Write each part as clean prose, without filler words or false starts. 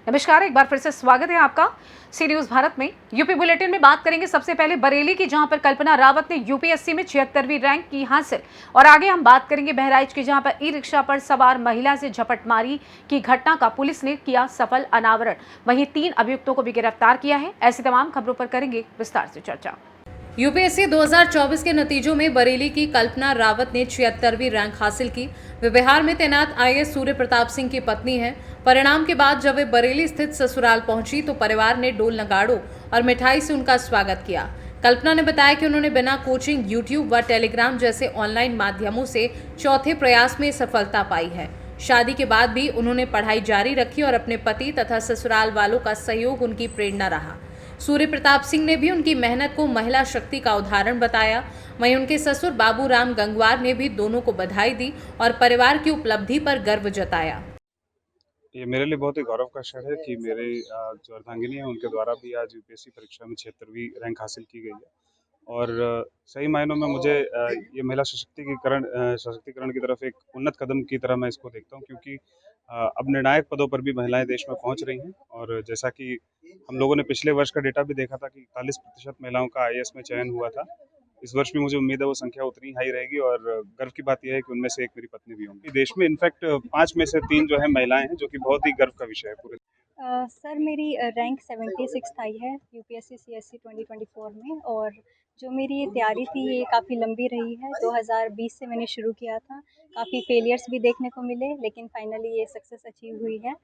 नमस्कार, एक बार फिर से स्वागत है आपका सी न्यूज भारत में। यूपी बुलेटिन में बात करेंगे सबसे पहले बरेली की, जहां पर कल्पना रावत ने यूपीएससी में 76वीं रैंक की हासिल। और आगे हम बात करेंगे बहराइच की, जहां पर ई रिक्शा पर सवार महिला से झपटमारी की घटना का पुलिस ने किया सफल अनावरण। वहीं 3 अभियुक्तों को भी गिरफ्तार किया है। ऐसी तमाम खबरों पर करेंगे विस्तार से चर्चा। यूपीएससी 2024 के नतीजों में बरेली की कल्पना रावत ने 76वीं रैंक हासिल की। वे बिहार में तैनात आईएएस सूर्य प्रताप सिंह की पत्नी हैं। परिणाम के बाद जब वे बरेली स्थित ससुराल पहुंची तो परिवार ने ढोल नगाड़ों और मिठाई से उनका स्वागत किया। कल्पना ने बताया कि उन्होंने बिना कोचिंग यूट्यूब व टेलीग्राम जैसे ऑनलाइन माध्यमों से चौथे प्रयास में सफलता पाई है। शादी के बाद भी उन्होंने पढ़ाई जारी रखी और अपने पति तथा ससुराल वालों का सहयोग उनकी प्रेरणा रहा। सूर्य प्रताप सिंह ने भी उनकी मेहनत को महिला शक्ति का उदाहरण बताया। वहीं उनके ससुर बाबूराम गंगवार ने भी दोनों को बधाई दी और परिवार की उपलब्धि पर गर्व जताया। ये मेरे लिए बहुत ही गौरव का क्षण है कि मेरे जो अर्धांगिनी है उनके द्वारा भी आज यूपीएससी परीक्षा में 76वीं रैंक हासिल की गई है। और सही मायनों में मुझे ये महिला सशक्तिकरण की तरफ एक उन्नत कदम की तरह मैं इसको देखता हूँ, क्योंकि अब निर्णायक पदों पर भी महिलाएं देश में पहुंच रही हैं। और जैसा कि हम लोगों ने पिछले वर्ष का डेटा भी देखा था कि 41% महिलाओं का आईएएस में चयन हुआ था। इस वर्ष भी मुझे उम्मीद है वो संख्या उतनी हाई रहेगी। और गर्व की बात यह है कि उनमें से एक मेरी पत्नी भी होंगी। देश में इनफैक्ट 5 में से 3 जो है महिलाएं हैं, जो कि बहुत ही गर्व का विषय है पूरे। सर मेरी रैंक 76 आई है यूपीएससी सीएससी 2024 में। और जो मेरी ये तैयारी थी ये काफ़ी लंबी रही है। 2020 से मैंने शुरू किया था। काफ़ी फेलियर्स भी देखने को मिले, लेकिन फाइनली ये सक्सेस अचीव हुई है।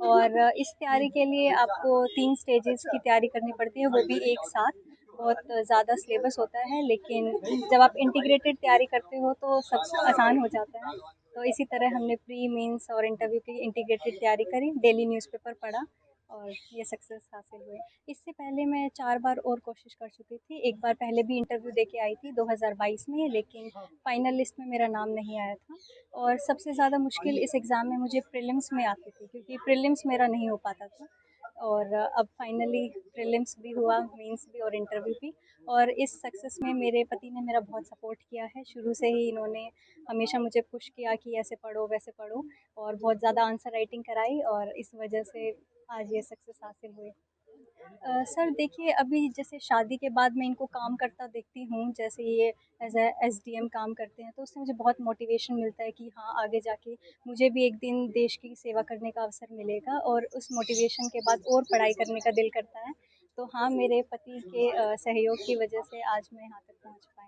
और इस तैयारी के लिए आपको 3 स्टेजेस की तैयारी करनी पड़ती है, वो भी एक साथ। बहुत ज़्यादा सिलेबस होता है, लेकिन जब आप इंटीग्रेटेड तैयारी करते हो तो सब आसान हो जाता है। तो इसी तरह हमने प्री मेंस और इंटरव्यू की इंटीग्रेटेड तैयारी करी, डेली न्यूज़पेपर पढ़ा और ये सक्सेस हासिल हुए। इससे पहले मैं 4 बार और कोशिश कर चुकी थी। एक बार पहले भी इंटरव्यू देके आई थी 2022 में, लेकिन फाइनल लिस्ट में मेरा नाम नहीं आया था। और सबसे ज़्यादा मुश्किल इस एग्ज़ाम में मुझे प्रीलिम्स में आती थी, क्योंकि प्रीलिम्स मेरा नहीं हो पाता था। और अब फाइनली प्रीलिम्स भी हुआ, मेंस भी और इंटरव्यू भी। और इस सक्सेस में मेरे पति ने मेरा बहुत सपोर्ट किया है। शुरू से ही इन्होंने हमेशा मुझे पुश किया कि ऐसे पढ़ो वैसे पढ़ो, और बहुत ज़्यादा आंसर राइटिंग कराई, और इस वजह से आज ये सक्सेस हासिल हुई। सर देखिए, अभी जैसे शादी के बाद मैं इनको काम करता देखती हूँ, जैसे ये एज ए एसडीएम काम करते हैं, तो उससे मुझे बहुत मोटिवेशन मिलता है कि हाँ, आगे जाके मुझे भी एक दिन देश की सेवा करने का अवसर मिलेगा। और उस मोटिवेशन के बाद और पढ़ाई करने का दिल करता है। तो हाँ, मेरे पति के सहयोग की वजह से आज मैं यहाँ तक पहुँच पाई।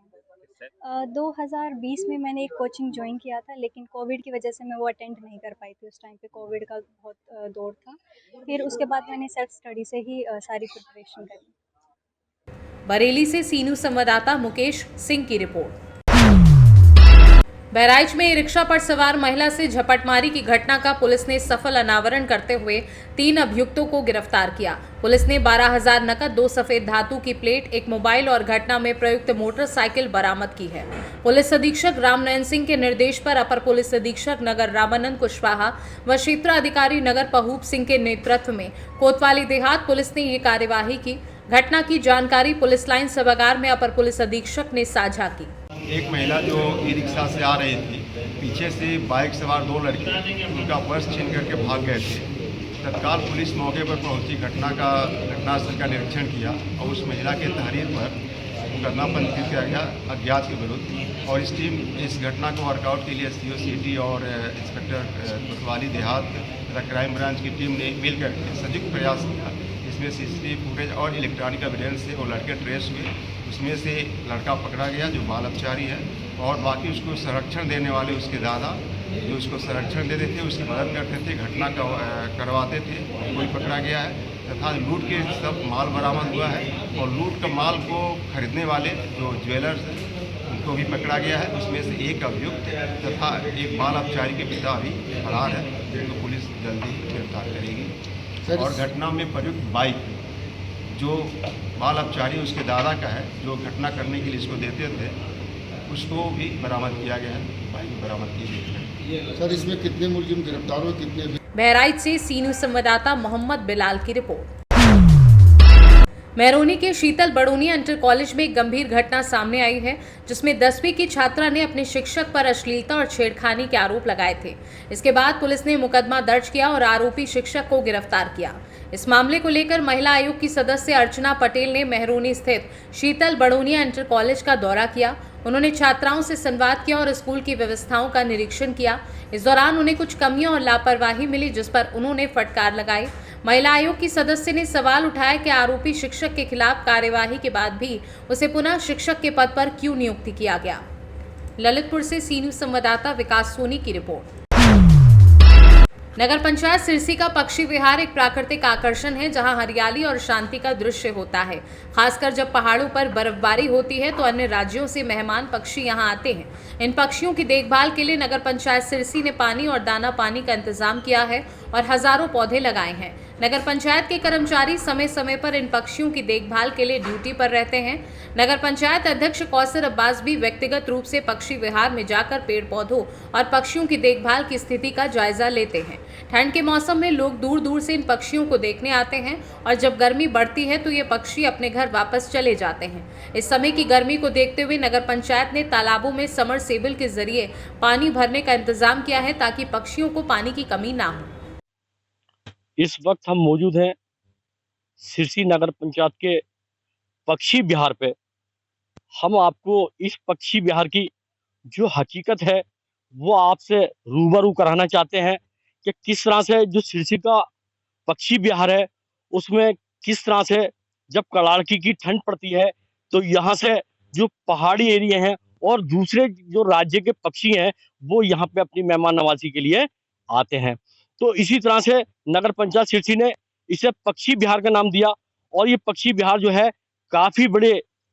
2020 में मैंने एक कोचिंग ज्वाइन किया था, लेकिन कोविड की वजह से मैं वो अटेंड नहीं कर पाई थी। उस टाइम पे कोविड का बहुत दौर था। फिर उसके बाद मैंने सेल्फ स्टडी से ही सारी प्रिपरेशन करी। बरेली से सी न्यूज संवाददाता मुकेश सिंह की रिपोर्ट। बहराइच में ई रिक्शा पर सवार महिला से झपटमारी की घटना का पुलिस ने सफल अनावरण करते हुए 3 अभियुक्तों को गिरफ्तार किया। पुलिस ने 12,000 नकद, 2 सफेद धातु की प्लेट, 1 मोबाइल और घटना में प्रयुक्त मोटरसाइकिल बरामद की है। पुलिस अधीक्षक रामनयन सिंह के निर्देश पर अपर पुलिस अधीक्षक नगर रामानंद कुशवाहा व क्षेत्राधिकारी नगर पहूप सिंह के नेतृत्व में कोतवाली देहात पुलिस ने ये कार्यवाही की। घटना की जानकारी पुलिस लाइन सभागार में अपर पुलिस अधीक्षक ने साझा की। एक महिला जो ई रिक्शा से आ रही थी, पीछे से बाइक सवार 2 लड़के उनका पर्स छीन करके भाग गए थे। तत्काल पुलिस मौके पर पहुंची, घटनास्थल का निरीक्षण किया और उस महिला के तहरीर पर मुकदमा पंजीकृत किया गया अज्ञात के विरुद्ध। और इस घटना को वर्कआउट के लिए एसटीओ सिटी और इंस्पेक्टर कोतवाली देहात तथा क्राइम ब्रांच की टीम ने मिलकर संयुक्त प्रयास किया। इसमें सीसीटीवी फुटेज और इलेक्ट्रॉनिक एविडेंस से वो लड़के ट्रेस हुए। उसमें से लड़का पकड़ा गया जो बाल अपचारी है, और बाकी उसको संरक्षण देने वाले उसके दादा जो उसको संरक्षण देते थे, उसकी मदद करते थे, घटना करवाते थे, कोई पकड़ा गया है। तथा लूट के सब माल बरामद हुआ है, और लूट का माल को खरीदने वाले जो ज्वेलर्स हैं उनको भी पकड़ा गया है। उसमें से एक अभियुक्त तथा एक बाल अपचारी के पिता भी फरार है, जिनको पुलिस जल्दी गिरफ्तार करेगी। और घटना में प्रयुक्त बाइक जो बाल अपचारी उसके दादा का है, जो घटना करने के लिए इसको देते थे, उसको भी बरामद किया गया है। बाइक बरामद की गई है। सर इसमें कितने मुलजिम गिरफ्तार हुए, कितने? बहराइच से सी न्यूज संवाददाता मोहम्मद बिलाल की रिपोर्ट। मेहरौनी के शीतल बड़ोनी इंटर कॉलेज में एक गंभीर घटना सामने आई है, जिसमें 10वीं की छात्रा ने अपने शिक्षक पर अश्लीलता और छेड़खानी के आरोप लगाए थे। इसके बाद पुलिस ने मुकदमा दर्ज किया और आरोपी शिक्षक को गिरफ्तार किया। इस मामले को लेकर महिला आयोग की सदस्य अर्चना पटेल ने मेहरोनी स्थित शीतल बड़ोनिया इंटर कॉलेज का दौरा किया। उन्होंने छात्राओं से संवाद किया और स्कूल की व्यवस्थाओं का निरीक्षण किया। इस दौरान उन्हें कुछ कमियां और लापरवाही मिली, जिस पर उन्होंने फटकार लगाई। महिला आयोग की सदस्य ने सवाल उठाया कि आरोपी शिक्षक के खिलाफ कार्यवाही के बाद भी उसे पुनः शिक्षक के पद पर क्यों नियुक्ति किया गया। ललितपुर से सी न्यूज संवाददाता विकास सोनी की रिपोर्ट। नगर पंचायत सिरसी का पक्षी विहार एक प्राकृतिक आकर्षण है, जहां हरियाली और शांति का दृश्य होता है। खासकर जब पहाड़ों पर बर्फबारी होती है तो अन्य राज्यों से मेहमान पक्षी यहां आते हैं। इन पक्षियों की देखभाल के लिए नगर पंचायत सिरसी ने पानी और दाना पानी का इंतजाम किया है और हजारों पौधे लगाए हैं। नगर पंचायत के कर्मचारी समय समय पर इन पक्षियों की देखभाल के लिए ड्यूटी पर रहते हैं। नगर पंचायत अध्यक्ष कौसर अब्बास भी व्यक्तिगत रूप से पक्षी विहार में जाकर पेड़ पौधों और पक्षियों की देखभाल की स्थिति का जायजा लेते हैं। ठंड के मौसम में लोग दूर दूर से इन पक्षियों को देखने आते हैं और जब गर्मी बढ़ती है तो ये पक्षी अपने घर वापस चले जाते हैं। इस समय की गर्मी को देखते हुए नगर पंचायत ने तालाबों में समरसेबल के जरिए पानी भरने का इंतजाम किया है ताकि पक्षियों को पानी की कमी ना हो। इस वक्त हम मौजूद हैं सिरसी नगर पंचायत के पक्षी विहार पे। हम आपको इस पक्षी विहार की जो हकीकत है वो आपसे रूबरू कराना चाहते हैं कि किस तरह से जो सिरसी का पक्षी विहार है उसमें किस तरह से जब कड़ाके की ठंड पड़ती है तो यहाँ से जो पहाड़ी एरिया हैं और दूसरे जो राज्य के पक्षी हैं वो यहाँ पे अपनी मेहमान नवाजी के लिए आते हैं। तो इसी तरह से नगर पंचायत सिरसी ने इसे पक्षी विहार का नाम दिया और ये पक्षी विहार जो है काफी बड़े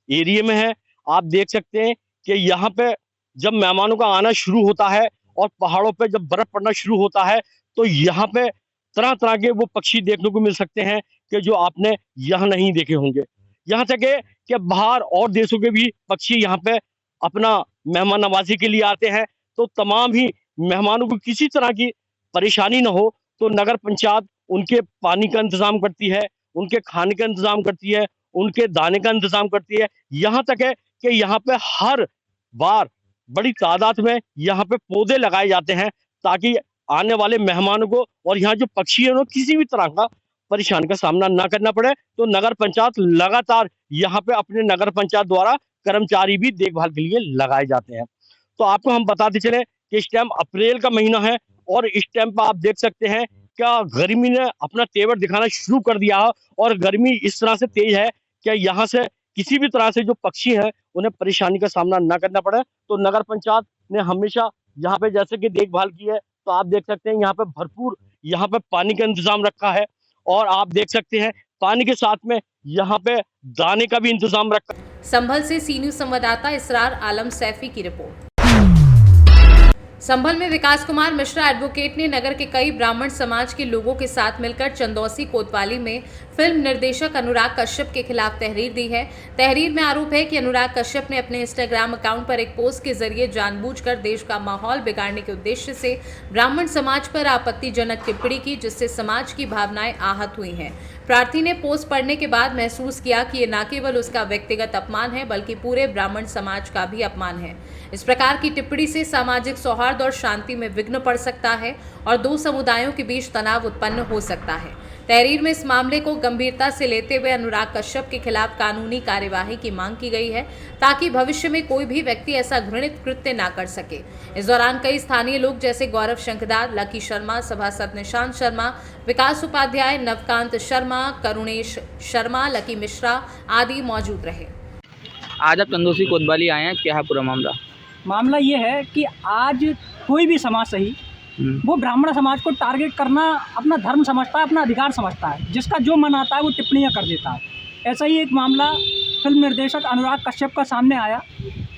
एरिया में है। आप देख सकते हैं कि यहाँ पे जब मेहमानों का आना शुरू होता है और पहाड़ों पे जब बर्फ पड़ना शुरू होता है तो यहाँ पे तरह तरह के वो पक्षी देखने को मिल सकते हैं कि जो आपने यहाँ नहीं देखे होंगे। यहाँ तक कि बाहर और देशों के भी पक्षी यहाँ पे अपना मेहमान नवाजी के लिए आते हैं। तो तमाम ही मेहमानों को किसी तरह की परेशानी न हो तो नगर पंचायत उनके पानी का इंतजाम करती है, उनके खाने का इंतजाम करती है, उनके दाने का इंतजाम करती है। यहाँ तक है कि यहाँ पे हर बार बड़ी तादाद में यहाँ पे पौधे लगाए जाते हैं ताकि आने वाले मेहमानों को और यहाँ जो पक्षी है किसी भी तरह का परेशानी का सामना ना करना पड़े। तो नगर पंचायत लगातार यहाँ पे अपने नगर पंचायत द्वारा कर्मचारी भी देखभाल के लिए लगाए जाते हैं। तो आपको हम बताते चले कि इस टाइम अप्रैल का महीना है और इस टाइम पर आप देख सकते हैं क्या गर्मी ने अपना तेवर दिखाना शुरू कर दिया है और गर्मी इस तरह से तेज है कि यहाँ से किसी भी तरह से जो पक्षी हैं उन्हें परेशानी का सामना ना करना पड़े। तो नगर पंचायत ने हमेशा यहाँ पे जैसे कि देखभाल की है। तो आप देख सकते हैं यहाँ पे भरपूर यहाँ पे पानी का इंतजाम रखा है और आप देख सकते हैं पानी के साथ में यहाँ पे दाने का भी इंतजाम रखा है। संभल से सी न्यूज संवाददाता इसरार आलम सैफी की रिपोर्ट। संभल में विकास कुमार मिश्रा एडवोकेट ने नगर के कई ब्राह्मण समाज के लोगों के साथ मिलकर चंदौसी कोतवाली में फिल्म निर्देशक अनुराग कश्यप के खिलाफ तहरीर दी है। तहरीर में आरोप है कि अनुराग कश्यप ने अपने इंस्टाग्राम अकाउंट पर एक पोस्ट के जरिए जानबूझकर देश का माहौल बिगाड़ने के उद्देश्य से ब्राह्मण समाज पर आपत्तिजनक टिप्पणी की, जिससे समाज की भावनाएं आहत हुई हैं। प्रार्थी ने पोस्ट पढ़ने के बाद महसूस किया कि ये न केवल उसका व्यक्तिगत अपमान है बल्कि पूरे ब्राह्मण समाज का भी अपमान है। इस प्रकार की टिप्पणी से सामाजिक सौहार्द और शांति में विघ्न पड़ सकता है और दो समुदायों के बीच तनाव उत्पन्न हो सकता है। तहरीर में इस मामले को गंभीरता से लेते हुए अनुराग कश्यप के खिलाफ कानूनी कार्यवाही की मांग की गई है ताकि भविष्य में कोई भी व्यक्ति ऐसा घृणित कृत्य ना कर सके। इस दौरान कई स्थानीय लोग जैसे गौरव शंखदार, लकी शर्मा, सभासद निशांत शर्मा, विकास उपाध्याय, नवकांत शर्मा, करुणेश शर्मा, लकी मिश्रा आदि मौजूद रहे। आज आप चंदौसी कोतवाली आए हैं, क्या है पूरा मामला? मामला ये है कि आज कोई भी समाज सही वो ब्राह्मण समाज को टारगेट करना अपना धर्म समझता है, अपना अधिकार समझता है। जिसका जो मन आता है वो टिप्पणियां कर देता है। ऐसा ही एक मामला फिल्म निर्देशक अनुराग कश्यप का सामने आया,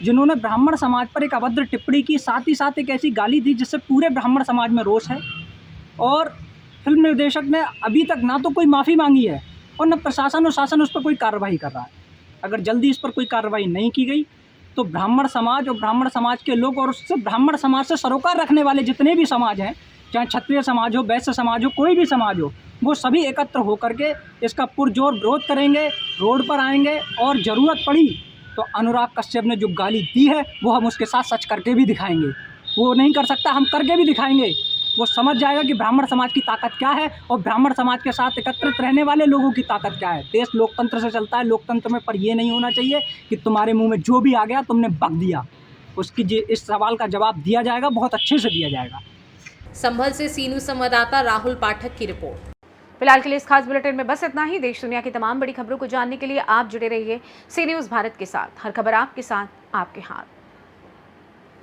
जिन्होंने ब्राह्मण समाज पर एक अभद्र टिप्पणी की, साथ ही साथ एक ऐसी गाली दी जिससे पूरे ब्राह्मण समाज में रोष है। और फिल्म निर्देशक ने अभी तक ना तो कोई माफ़ी मांगी है और न प्रशासन और शासन उस पर कोई कार्रवाई कर रहा है। अगर जल्दी इस पर कोई कार्रवाई नहीं की गई तो ब्राह्मण समाज और ब्राह्मण समाज के लोग और उससे ब्राह्मण समाज से सरोकार रखने वाले जितने भी समाज हैं, चाहे क्षत्रिय समाज हो, वैश्य समाज हो, कोई भी समाज हो, वो सभी एकत्र होकर के इसका पुरजोर विरोध करेंगे, रोड पर आएंगे और ज़रूरत पड़ी तो अनुराग कश्यप ने जो गाली दी है वो हम उसके साथ सच करके भी दिखाएंगे। वो नहीं कर सकता, हम करके भी दिखाएंगे। वो समझ जाएगा कि ब्राह्मण समाज की ताकत क्या है और ब्राह्मण समाज के साथ एकत्रित रहने वाले लोगों की ताकत क्या है। देश लोकतंत्र से चलता है, लोकतंत्र में पर ये नहीं होना चाहिए कि तुम्हारे मुंह में जो भी आ गया तुमने बक दिया। उसकी इस सवाल का जवाब दिया जाएगा, बहुत अच्छे से दिया जाएगा। संभल से सी न्यूज़ संवाददाता राहुल पाठक की रिपोर्ट। फिलहाल के लिए इस खास बुलेटिन में बस इतना ही। देश दुनिया की तमाम बड़ी खबरों को जानने के लिए आप जुड़े रहिए सी न्यूज़ भारत के साथ। हर खबर आपके साथ, आपके हाथ।